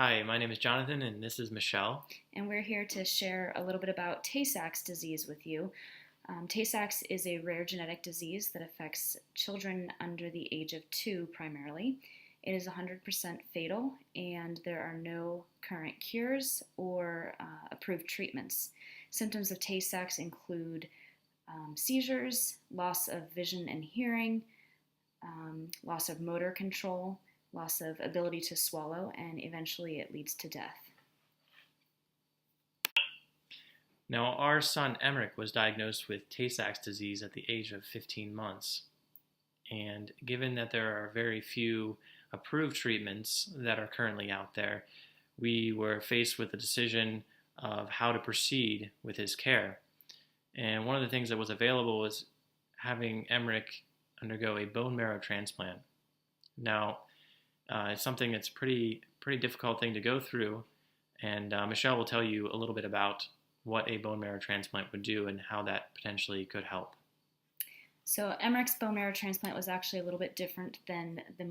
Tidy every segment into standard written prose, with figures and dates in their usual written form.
Hi, my name is Jonathan, and this is Michelle. And we're here to share a little bit about Tay-Sachs disease with you. Tay-Sachs is a rare genetic disease that affects children under the age of 2 primarily. It is 100% fatal, and there are no current cures or approved treatments. Symptoms of Tay-Sachs include seizures, loss of vision and hearing, loss of motor control, loss of ability to swallow, and eventually it leads to death. Now, our son Emmerich was diagnosed with Tay-Sachs disease at the age of 15 months. And given that there are very few approved treatments that are currently out there, we were faced with the decision of how to proceed with his care. And one of the things that was available was having Emmerich undergo a bone marrow transplant. Now, it's something that's pretty difficult thing to go through, and Michelle will tell you a little bit about what a bone marrow transplant would do and how that potentially could help. So Emmerich's bone marrow transplant was actually a little bit different than the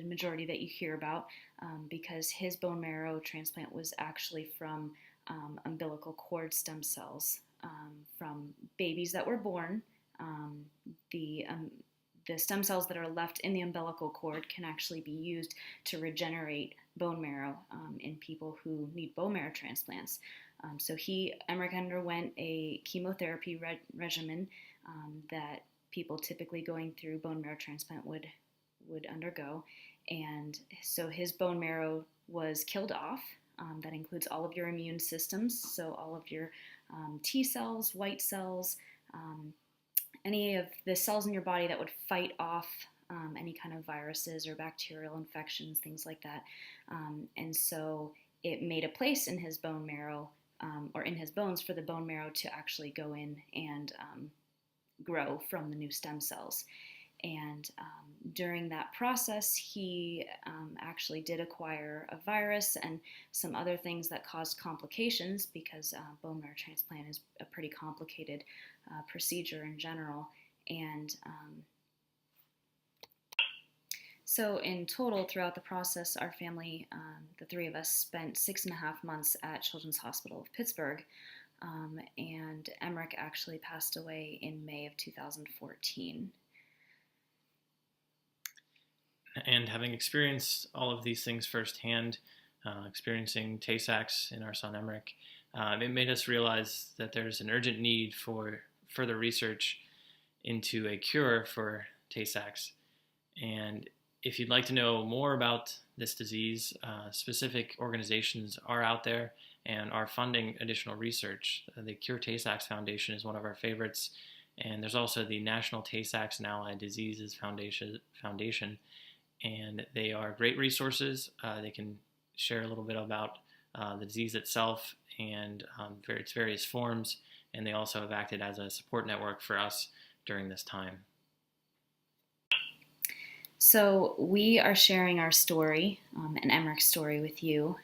majority that you hear about, because his bone marrow transplant was actually from umbilical cord stem cells from babies that were born. The stem cells that are left in the umbilical cord can actually be used to regenerate bone marrow in people who need bone marrow transplants. So Emmerich underwent a chemotherapy regimen that people typically going through bone marrow transplant would undergo. And so his bone marrow was killed off. That includes all of your immune systems, so all of your T cells, white cells, any of the cells in your body that would fight off any kind of viruses or bacterial infections, things like that. And so it made a place in his bone marrow or in his bones for the bone marrow to actually go in and grow from the new stem cells. And during that process, he actually did acquire a virus and some other things that caused complications, because bone marrow transplant is a pretty complicated procedure in general. And so in total, throughout the process, our family, the three of us, spent 6.5 months at Children's Hospital of Pittsburgh. And Emmerich actually passed away in May of 2014. And having experienced all of these things firsthand, experiencing Tay-Sachs in our son Emmerich, it made us realize that there's an urgent need for further research into a cure for Tay-Sachs. And if you'd like to know more about this disease, specific organizations are out there and are funding additional research. The Cure Tay-Sachs Foundation is one of our favorites, and there's also the National Tay-Sachs and Allied Diseases Foundation, and they are great resources. They can share a little bit about the disease itself and its various forms, and they also have acted as a support network for us during this time. So we are sharing our story, and Emmerich's story, with you,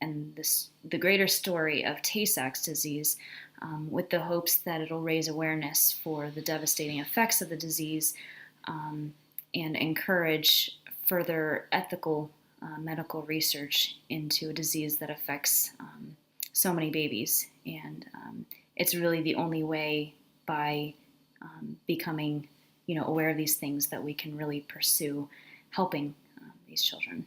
and the greater story of Tay-Sachs disease, with the hopes that it'll raise awareness for the devastating effects of the disease, and encourage further ethical medical research into a disease that affects so many babies. And it's really the only way, by becoming aware of these things, that we can really pursue helping these children.